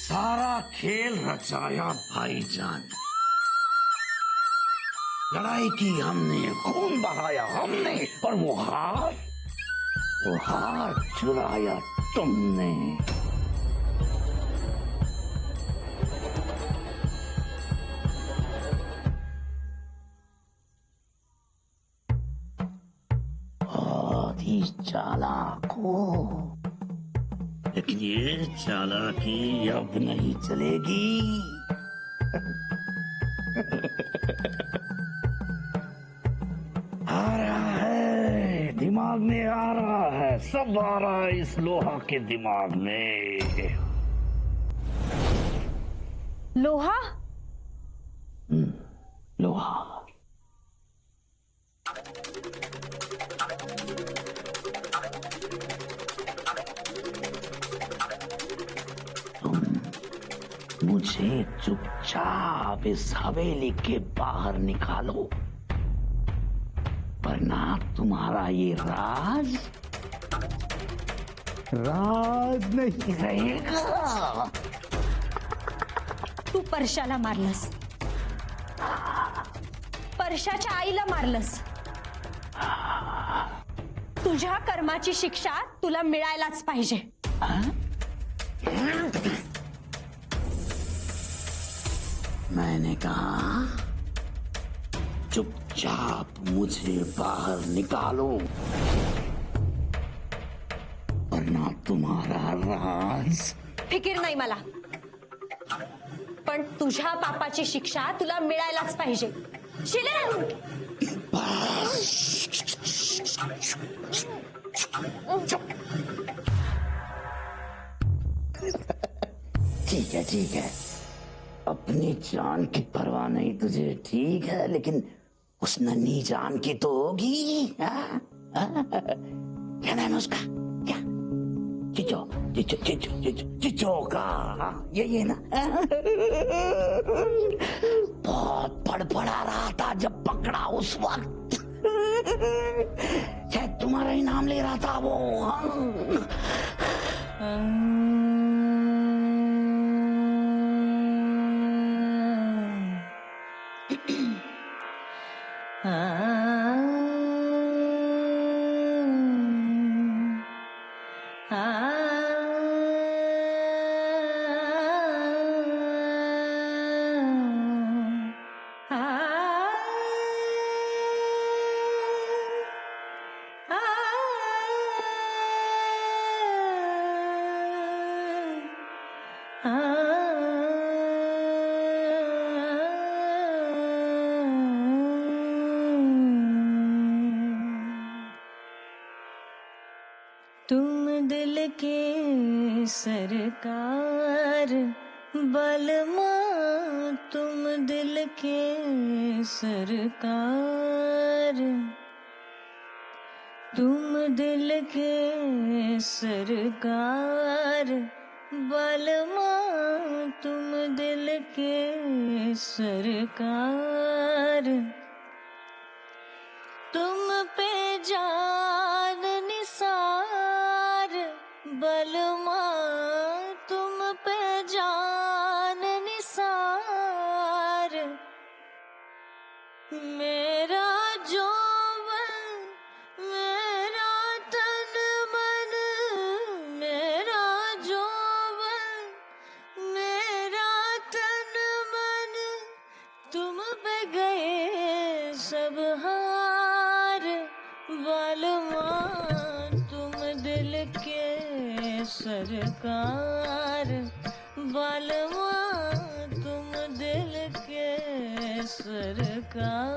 सारा खेल रचाया भाईजान। लड़ाई की हमने, खून बहाया हमने, और वो हार चुराया तुमने। बहुत ही चालाक हो, लेकिन ये चालाकी अब नहीं चलेगी। आ रहा है, दिमाग में आ रहा है, सब आ रहा है इस लोहा के दिमाग में। लोहा? लोहा। मुझे चुपचाप इस हवेली के बाहर निकालो, वरना तुम्हारा ये राज नहीं रहेगा। तू परशाला मारलंस, परशाच्या आईला मारलंस. तुझ्या कर्माची शिक्षा तुला मिळायलाच पाहिजे. मैंने कहा चुपचाप मुझे बाहर निकालो, वरना तुम्हारा राज. फिकीर नाही मला, पण तुझ्या पापाची शिक्षा तुला मिळायलाच पाहिजे. शिलन ठीक है, ठीक है, अपनी जान की परवाह नहीं तुझे, ठीक है, लेकिन उस नन्ही जान की तो होगी. क्या नाम है उसका? क्या? चिचो चिचो चिचो चिचो चिचो का? ये ना. बहुत बड़बड़ा रहा था जब पकड़ा उस वक्त. शायद तुम्हारा ही नाम ले रहा था वो. तुम दिल के सरकार बलमा, तुम दिल के सरकार, तुम दिल के सरकार बलमा, तुम दिल के सरकार. तुम पे जान निसार बलमा, तुम पे जान निसार. मेरा जोवन, मेरा तन मन, मेरा जोवन, मेरा तन मन, तुम पे गए सब हार बलमा, तुम दिल के सरकार बलमा, तुम दिल के सरकार.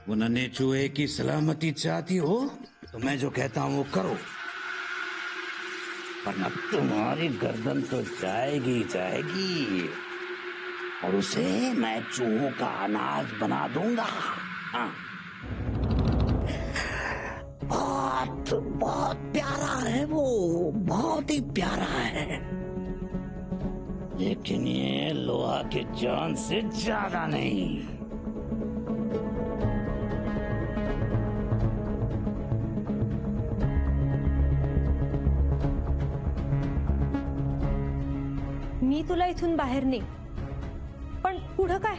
वो नन्हे चूहे की सलामती चाहती हो तो मैं जो कहता हूँ वो करो, वरना तुम्हारी गर्दन तो जाएगी जाएगी, और उसे मैं चूहों का अनाज बना दूंगा. हाँ. बहुत बहुत प्यारा है वो, बहुत ही प्यारा है. लेकिन ये लोहा के जान से ज्यादा नहीं। मी तुला इथून बाहेर नाही, पण पुढं काय?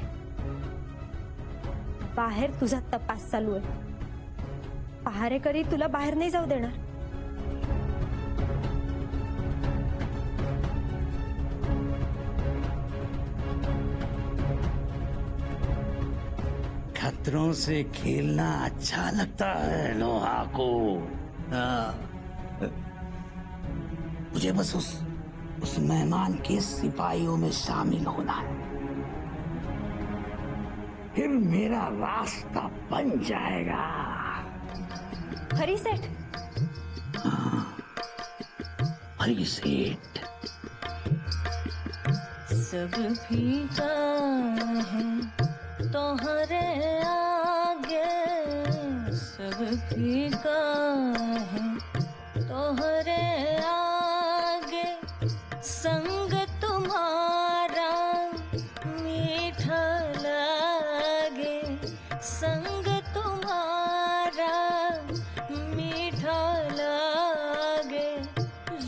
बाहेर तुझा तपास चालू आहे. पहारेकरी तुला बाहेर नाही जाऊ देणार. खतरों से खेलना अच्छा लगता है लोहा को। हाँ। मुझे बस उस मेहमान के सिपाहियों में शामिल होना है, फिर मेरा रास्ता बन जाएगा। हरी सेठ, हरी सेठ। सब फीका है तोहरे आगे, सब फीका है तोहरे आगे, संग तुम्हारा मीठा लागे, संग तुम्हारा मीठा लागे,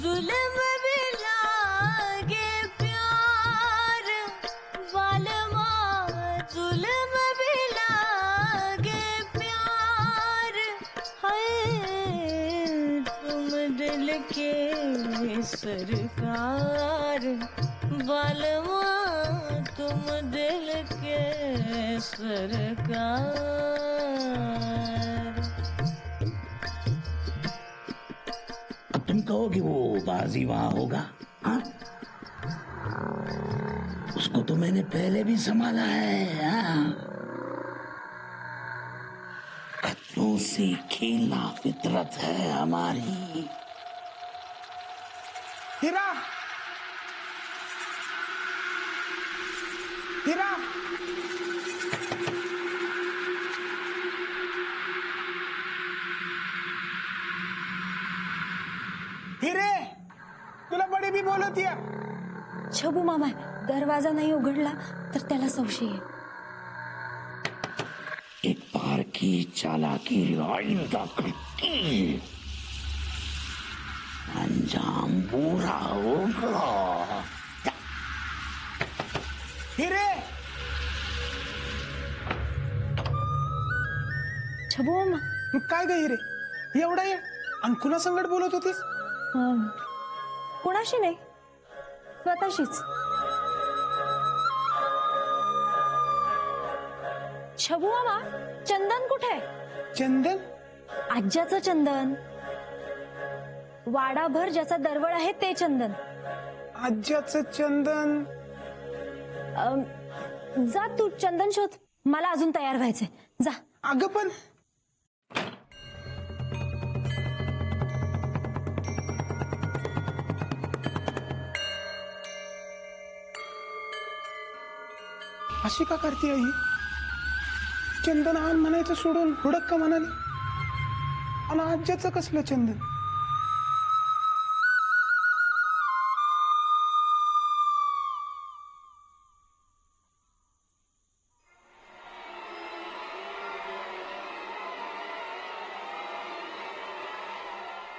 जुल्म भी लागे प्यार वालमा, जुल्म भी लागे प्यार है, तुम दिल के सरकार वालमा, तुम दिल के सरकार। अब तुम कहो कि वो बाजी वहां होगा? हाँ? उसको तो मैंने पहले भी संभाला है। हाँ? खतरों से खेलना फितरत है हमारी। हीरा, हीरा, हिरे, तुला बडी बी बोलत आहे. छबू मामा दरवाजा नाही उघडला तर त्याला संशय आहे. एक बार की चालाकी आइंदा करती, अंजाम बुरा होगा। हिरे, छबू मामा, काय ग हिरे, एवढा ये आणि कुणा संगत बोलत होतीस? कोणाशी नाही, स्वतःशीच. छबू मामा, चंदन कुठे आहे? चंदन? आज्याचं चंदन, वाडाभर ज्याचा दरवळ आहे ते चंदन. आज्याचं चंदन? जा तू चंदन शोध, मला अजून तयार व्हायचंय. जा. अगं पण अशी का करते आई? चंदन आण म्हणायचं सोडून हुडक का म्हणाली? आणि आज्याचं कसलं चंदन?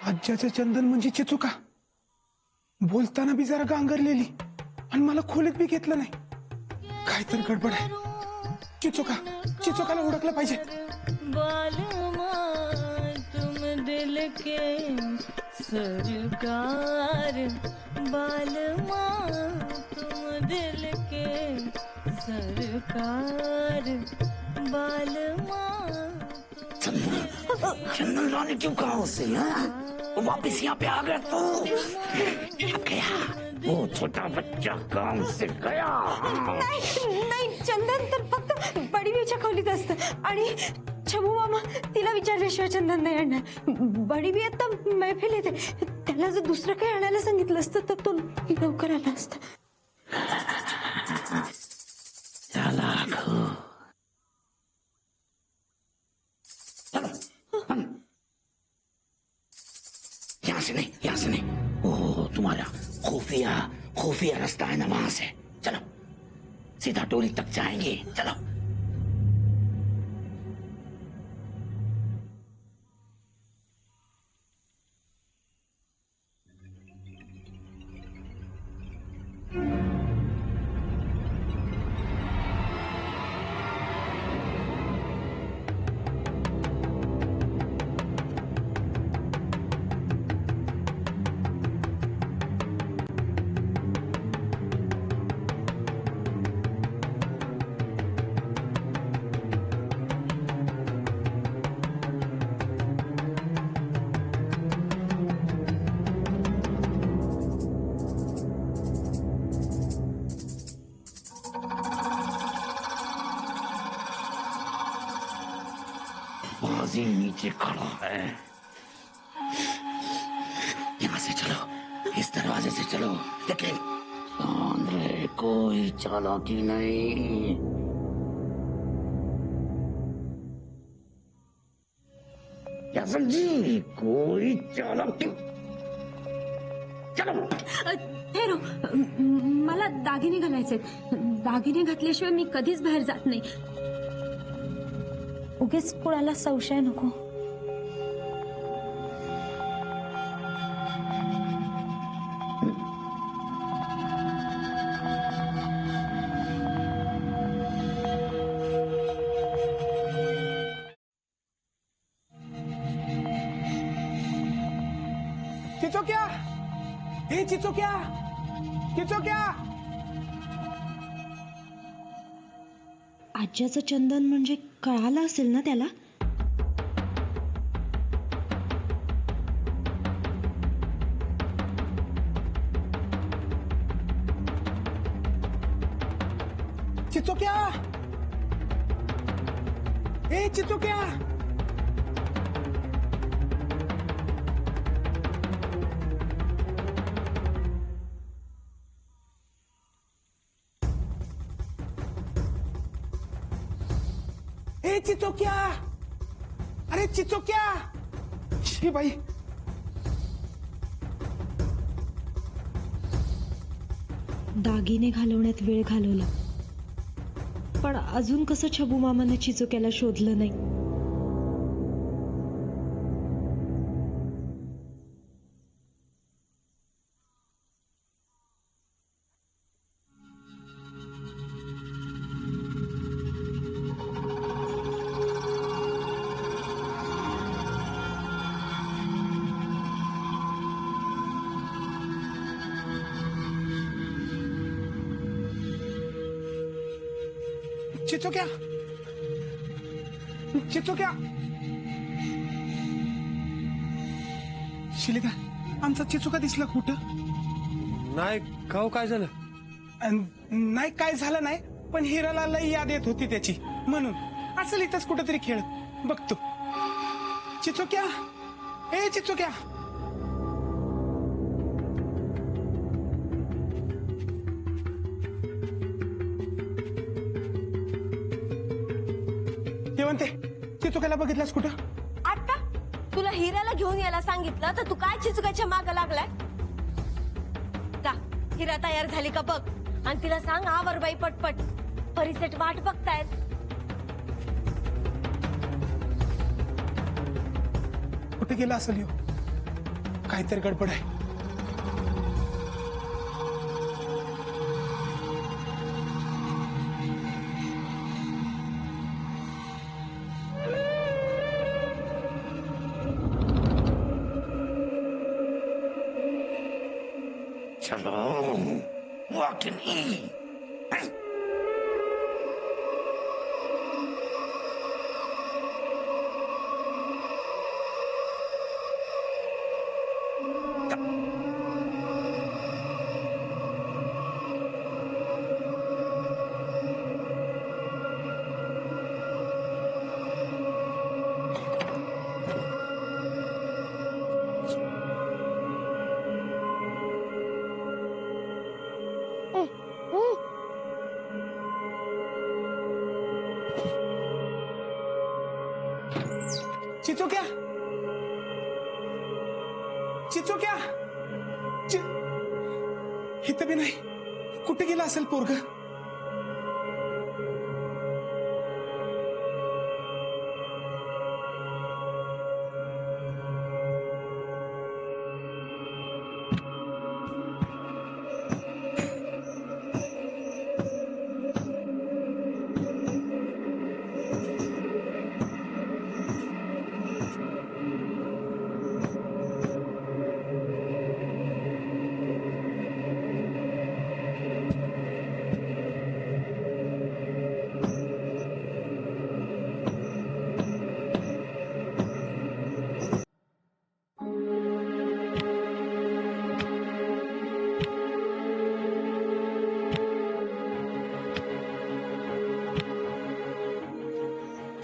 आज्याचं चंदन म्हणजे चिचुका. बोलताना बी जरा गांगरलेली आणि मला खोलीत बी घेतलं नाही. काहीतरी गडबड आहे. चिचुकाला ओळखलं पाहिजे. बालमा तुम दिल के सरकार, बालमा तुम दिल के सरकार, बालमा चंदन लाने क्यों कहा उससे? हाँ? वो वापिस यहाँ पे आ गया तो गया, वो छोटा बच्चा काम से गया. नाही, चंदन तर फक्त बडीबीच्या खोलीत असतं आणि छबू मामा तिला विचारल्याशिवाय चंदन नाही आणणार. बडीबी आता मैफिल येते, त्याला जर दुसरं काही आणायला सांगितलं असतं तर तो लवकर आला असता. चालाक हो. यहाँ से नहीं, यहाँ से नहीं. वो तुम्हारा खुफिया खुफिया रास्ता है ना वहां से, चलो सीधा टोली तक जाएंगे, चलो। बाजी नीचे खड़ा है, यहाँ से चलो, इस दरवाजे से चलो, लेकिन ध्यान रहे कोई चालाकी नहीं। क्या समझी? कोई चालाकी। चलो। हेरो, मला दागिने घालायचे, दागिने घातल्याशिवाय मी कधीच बाहेर जात नाही। उगीच कुणाला संशय नको। चिचोक्या, हे चिचोक्या, चिचोक्या। आज्याचं चंदन म्हणजे कळालं असेल ना त्याला? चिचोक्या, हे चिचोक्या। हे चिचोक्या, अरे चिचोक्या। हे बाई, दागिने घालवण्यात वेळ घालवला, पण अजून कसं छबू मामाने चिचोक्याला शोधलं नाही? चिचोक्या, चिचोक्या। शिलिका, आमचा चिचोका दिसला कुठं? नाही खाऊ काय झालं? नाही काय झालं नाही, पण हिराला लई याद येत होती त्याची, म्हणून असेल इथंच कुठेतरी खेळ बघतो। चिचोक्या, ए चिचोक्या। म्हणते चिचोक्याला बघितलास कुठं? आता तुला हिराला घेऊन यायला सांगितलं तर तू काय चिचुकाच्या माग लागलाय? का हिरा तयार झाली का बघ आणि तिला सांग आवर बाई पटपट, परिसेट वाट बघतायत। कुठे गेला असेल ह्यो? काहीतरी गडबड आहे। चलो, walk in here. चिचोक्या, चिचोक्या, इथं बी नाही. कुठे गेला असेल पोरग?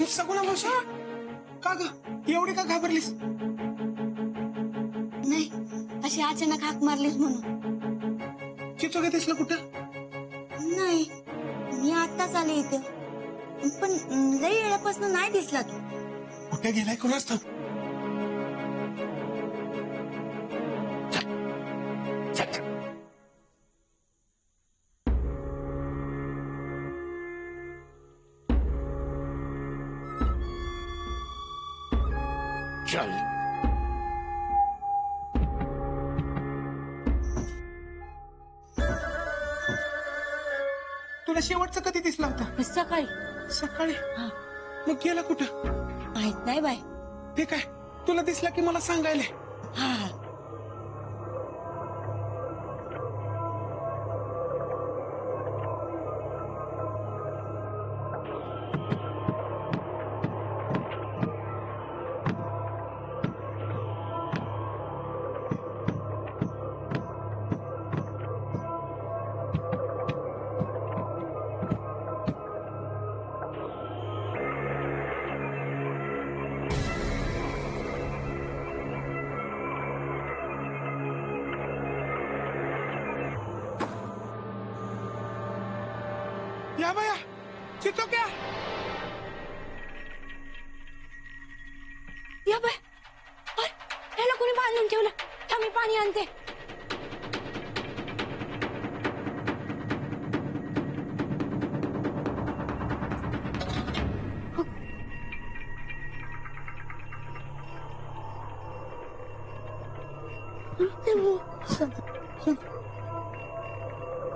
सगुणा मावशी, का ग एवढी का घाबरलीस? नाही, अशी अचानक हाक मारलीस म्हणून. चिचो का दिसलं कुठं? नाही, मी आत्ताच आले इथं, पण लई वेळापासून नाही दिसला तू. कुठे गेलाय कोणाच ठाऊक? चल. तुला शेवटचं कधी दिसला होता? सकाळी. सकाळी. मग गेला कुठं? माहित नाही बाय. ते काय तुला दिसला की मला सांगायला. हा. या बाया, चिचो क्या? या बाय, याला कोणी बांधून ठेवलं? थांब, मी पाणी आणते.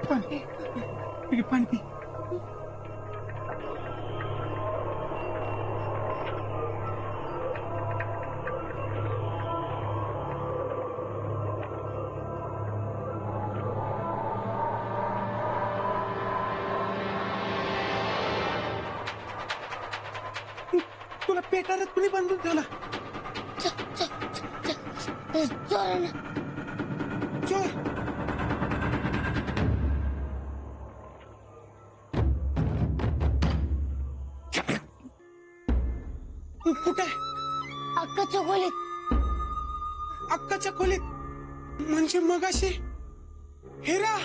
पाणी पी, पाणी पी. तुला पेटारात कुणी बांधून ठेवला? चोर. कुठे? अक्काच्या खोलीत. अक्काच्या खोलीत? म्हणजे मगाशी हिरा.